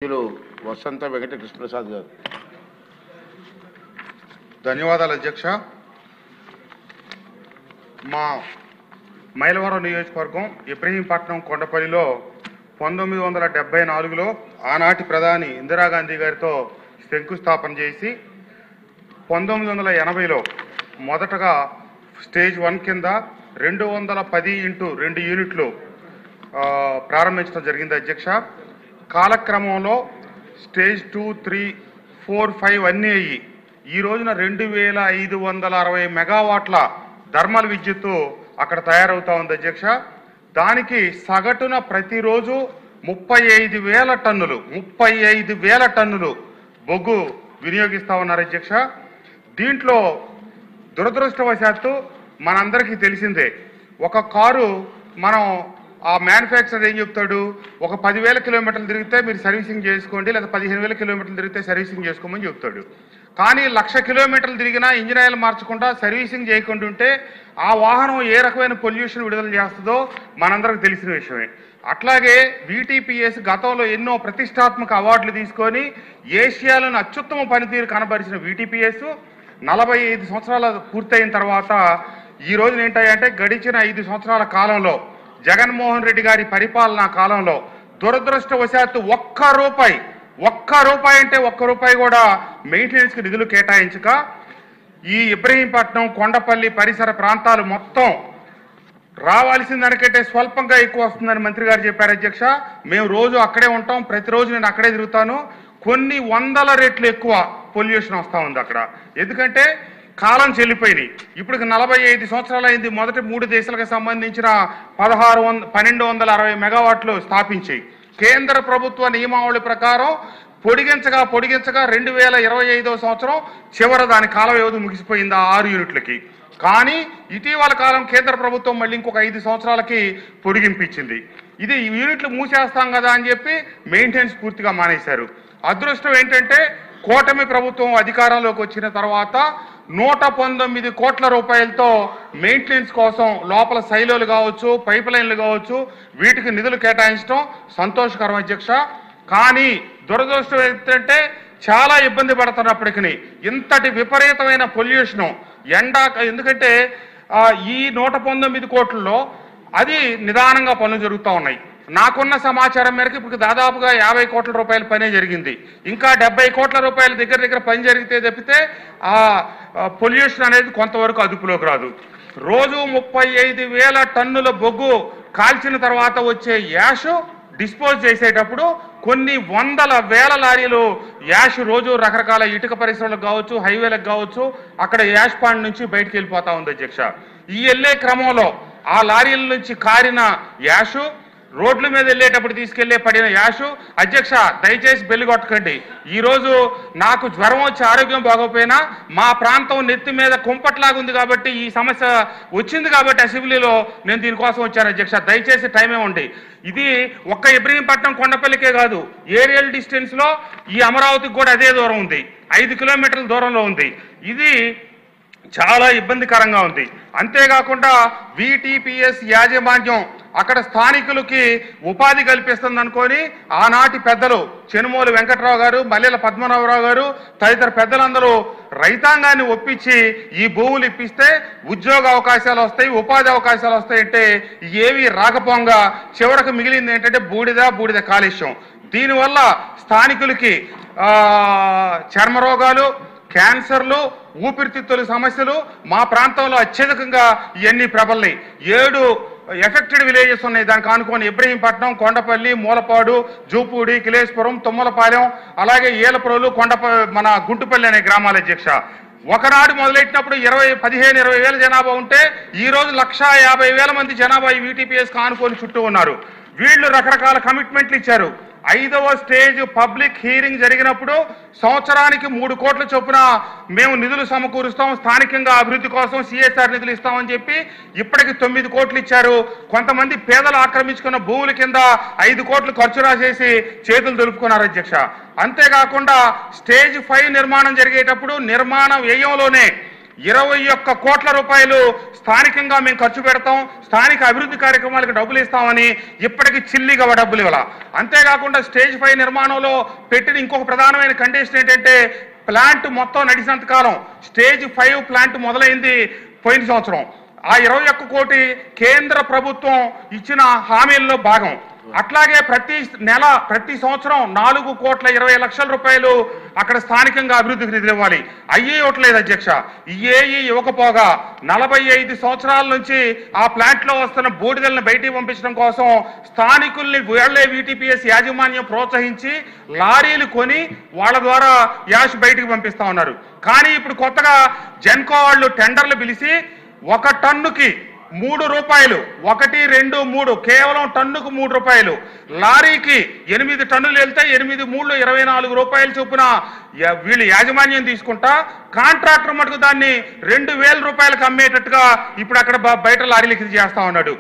వసంత వెంకట కృష్ణప్రసాద్ గారు. ధన్యవాదాలు అధ్యక్ష. మా మైలవరం నియోజకవర్గం ఇబ్రహీంపట్నం కొండపల్లిలో 1974లో ఆనాటి ప్రధాని ఇందిరాగాంధీ గారితో శంకుస్థాపన చేసి 1980లో మొదటగా స్టేజ్ 1 కింద 210x2 యూనిట్లు ప్రారంభించడం జరిగింది అధ్యక్ష. కాలక్రమంలో స్టేజ్ 2, 3, 4, 5 అన్నీ అయ్యి ఈ రోజున 2560 మెగావాట్ల థర్మల్ విద్యుత్తు అక్కడ తయారవుతా ఉంది అధ్యక్ష. దానికి సగటున ప్రతిరోజు 35,000 టన్నులు బొగ్గు వినియోగిస్తా ఉన్నారు అధ్యక్ష. దీంట్లో దురదృష్టవశాత్తు మనందరికీ తెలిసిందే, ఒక కారు మనం ఆ మ్యానుఫ్యాక్చరర్ ఏం చెప్తాడు, ఒక 10,000 కిలోమీటర్లు తిరిగితే మీరు సర్వీసింగ్ చేసుకోండి, లేదా 15,000 కిలోమీటర్లు తిరిగితే సర్వీసింగ్ చేసుకోమని చెప్తాడు. కానీ 1,00,000 కిలోమీటర్లు తిరిగినా ఇంజిన్ ఆయిల్ మార్చకుండా సర్వీసింగ్ చేయకుండా ఉంటే ఆ వాహనం ఏ రకమైన పొల్యూషన్ విడుదల చేస్తుందో మనందరికి తెలిసిన విషయమే. అట్లాగే వీటీపీఎస్ గతంలో ఎన్నో ప్రతిష్టాత్మక అవార్డులు తీసుకొని ఏషియాలోని అత్యుత్తమ పనితీరు కనబరిచిన వీటీపీఎస్ 45 సంవత్సరాలు పూర్తయిన తర్వాత ఈ రోజున ఏంటంటే గడిచిన 5 సంవత్సరాల కాలంలో జగన్మోహన్ రెడ్డి గారి పరిపాలనా కాలంలో దురదృష్టవశాత్తు ఒక్క రూపాయి కూడా మెయింటెనెన్స్కి నిధులు కేటాయించక ఈ ఇబ్రహీంపట్నం కొండపల్లి పరిసర ప్రాంతాలు మొత్తం రావాల్సిన దానికంటే స్వల్పంగా ఎక్కువ వస్తుందని మంత్రి గారు చెప్పారు అధ్యక్ష. మేము రోజు అక్కడే ఉంటాం, ప్రతిరోజు నేను అక్కడే తిరుగుతాను. కొన్ని 100 రెట్లు ఎక్కువ పొల్యూషన్ వస్తూ ఉంది అక్కడ. ఎందుకంటే కాలం చెల్లిపోయినాయి. ఇప్పుడు 45 సంవత్సరాలు అయింది మొదటి 3 దేశాలకు సంబంధించిన 1260 మెగావాట్లు స్థాపించాయి. కేంద్ర ప్రభుత్వ నియమావళి ప్రకారం పొడిగించగా 2025వ సంవత్సరం చివర దాని కాల వ్యవధి ముగిసిపోయింది ఆ 6 యూనిట్లకి. కానీ ఇటీవల కాలం కేంద్ర ప్రభుత్వం మళ్ళీ ఇంకొక 5 సంవత్సరాలకి పొడిగింపించింది. ఇది యూనిట్లు మూసేస్తాం కదా అని చెప్పి మెయింటెనెన్స్ పూర్తిగా మానేశారు. అదృష్టం ఏంటంటే కూటమి ప్రభుత్వం అధికారంలోకి వచ్చిన తర్వాత 119 కోట్ల రూపాయలతో మెయింటెనెన్స్ కోసం లోపల సైలోలు కావచ్చు, పైప్ లైన్లు కావచ్చు, వీటికి నిధులు కేటాయించడం సంతోషకరం అధ్యక్ష. కానీ దురదృష్టం ఏంటంటే చాలా ఇబ్బంది పడుతున్నప్పటికీ ఇంతటి విపరీతమైన పొల్యూషను ఎందుకంటే ఈ 119 కోట్లలో అది నిదానంగా పనులు జరుగుతూ ఉన్నాయి. నాకున్న సమాచారం మేరకు ఇప్పుడు దాదాపుగా 50 కోట్ల రూపాయల పనే జరిగింది. ఇంకా 70 కోట్ల రూపాయల దగ్గర పని జరిగితే తప్పితే ఆ పొల్యూషన్ అనేది కొంతవరకు అదుపులోకి రాదు. రోజు 35,000 టన్నుల బొగ్గు కాల్చిన తర్వాత వచ్చే యాష్ డిస్పోజ్ చేసేటప్పుడు కొన్ని 100,000 లారీలు యాష్ రోజు రకరకాల ఇటుక పరిశ్రమలకు కావచ్చు, హైవేలకు కావచ్చు, అక్కడ యాష్ పాండ్ నుంచి బయటకు వెళ్ళిపోతా ఉంది అధ్యక్ష. ఈ వెళ్ళే క్రమంలో ఆ లారీల నుంచి కారిన యాష్ రోడ్ల మీద వెళ్ళేటప్పుడు పడిన యాషు అధ్యక్ష దయచేసి బెల్లి కొట్టకండి. ఈరోజు నాకు జ్వరం వచ్చి ఆరోగ్యం బాగోపోయినా మా ప్రాంతం నెత్తి మీద కుంపట్లాగా ఉంది కాబట్టి ఈ సమస్య వచ్చింది కాబట్టి అసెంబ్లీలో నేను దీనికోసం వచ్చాను అధ్యక్ష. దయచేసి టైం ఇవ్వండి. ఇది ఒక్క ఇబ్రహీంపట్నం కొండపల్లికే కాదు, ఏరియల్ డిస్టెన్స్లో ఈ అమరావతికి కూడా అదే దూరం ఉంది, 5 కిలోమీటర్ల దూరంలో ఉంది. ఇది చాలా ఇబ్బందికరంగా ఉంది. అంతేకాకుండా వీటీపీఎస్ యాజమాన్యం అక్కడ స్థానికులకి ఉపాధి కల్పిస్తుంది అనుకొని ఆనాటి పెద్దలు చెనుమోలు వెంకట్రావు గారు, మల్లెల పద్మనాభరావు గారు తదితర పెద్దలందరూ రైతాంగాన్ని ఒప్పించి ఈ భూములు ఇప్పిస్తే ఉద్యోగ అవకాశాలు వస్తాయి, ఉపాధి అవకాశాలు వస్తాయంటే ఏవి రాకపోగా చివరకు మిగిలింది ఏంటంటే బూడిద కాలుష్యం. దీనివల్ల స్థానికులకి చర్మరోగాలు, క్యాన్సర్లు, ఊపిరితిత్తుల సమస్యలు మా ప్రాంతంలో అత్యధికంగా ఇవన్నీ ప్రబలినాయి. 7 ఎఫెక్టెడ్ విలేజెస్ ఉన్నాయి దానికి ఆనుకొని ఇబ్రహీంపట్నం, కొండపల్లి, మూలపాడు, జూపూడి, కిలేశ్వరం, తుమ్మలపాలెం, అలాగే ఏలప్రోలు, మన గుంటుపల్లి అనే గ్రామాల అధ్యక్ష. ఒకనాడు మొదలెట్టినప్పుడు 15-20 వేల జనాభా ఉంటే ఈరోజు 150,000 మంది జనాభా ఈ వీటీపీఎస్కి ఆనుకొని చుట్టూ ఉన్నారు. వీళ్ళు రకరకాల కమిట్మెంట్లు ఇచ్చారు. 5వ స్టేజ్ పబ్లిక్ హీరింగ్ జరిగినప్పుడు సంవత్సరానికి 3 కోట్ల చొప్పున మేము నిధులు సమకూరుస్తాం, స్థానికంగా అభివృద్ధి కోసం సిఎస్ఆర్ నిధులు ఇస్తామని చెప్పి ఇప్పటికి 9 కోట్లు ఇచ్చారు. కొంతమంది పేదలు ఆక్రమించుకున్న భూముల కింద 5 కోట్లు ఖర్చు రాసేసి చేతులు దులుపుకున్నారు అధ్యక్ష. అంతేకాకుండా స్టేజ్ 5 నిర్మాణం జరిగేటప్పుడు నిర్మాణ వ్యయంలోనే 21 కోట్ల రూపాయలు స్థానికంగా మేము ఖర్చు పెడతాం, స్థానిక అభివృద్ధి కార్యక్రమాలకు డబ్బులు ఇస్తామని ఇప్పటికీ చిల్లిగా డబ్బులు ఇవ్వాల. అంతేకాకుండా స్టేజ్ 5 నిర్మాణంలో పెట్టిన ఇంకొక ప్రధానమైన కండిషన్ ఏంటంటే ప్లాంట్ మొత్తం నడిచినంత కాలం, స్టేజ్ 5 ప్లాంట్ మొదలైంది పోయిన సంవత్సరం, ఆ 21 కోటి కేంద్ర ప్రభుత్వం ఇచ్చిన హామీల్లో భాగం. అట్లాగే ప్రతి సంవత్సరం 4,20,00,000 రూపాయలు అక్కడ స్థానికంగా అభివృద్ధికి నిధులు ఇవ్వాలి. అయ్యే ఇవ్వట్లేదు అధ్యక్ష. ఇయ్యేయి ఇవ్వకపోగా 45 సంవత్సరాల నుంచి ఆ ప్లాంట్ లో వస్తున్న బూడిదలను బయటికి పంపించడం కోసం స్థానికుల్ని వీళ్లే VTPS యాజమాన్యం ప్రోత్సహించి లారీలు కొని వాళ్ళ ద్వారా యాష్ బయటికి పంపిస్తా ఉన్నారు. కానీ ఇప్పుడు కొత్తగా జెన్కో వాళ్ళు టెండర్లు పిలిచి 1 టన్నుకి 3 రూపాయలు, 1, 2, 3, కేవలం టన్నుకు 3 రూపాయలు, లారీకి 8 టన్నులు వెళ్తే 8, 3, 24 రూపాయలు చొప్పున వీళ్ళు యాజమాన్యం తీసుకుంటా కాంట్రాక్టర్ మటుకు దాన్ని 2,000 రూపాయలకు అమ్మేటట్టుగా ఇప్పుడు అక్కడ బయట లారీలకి చేస్తా ఉన్నాడు.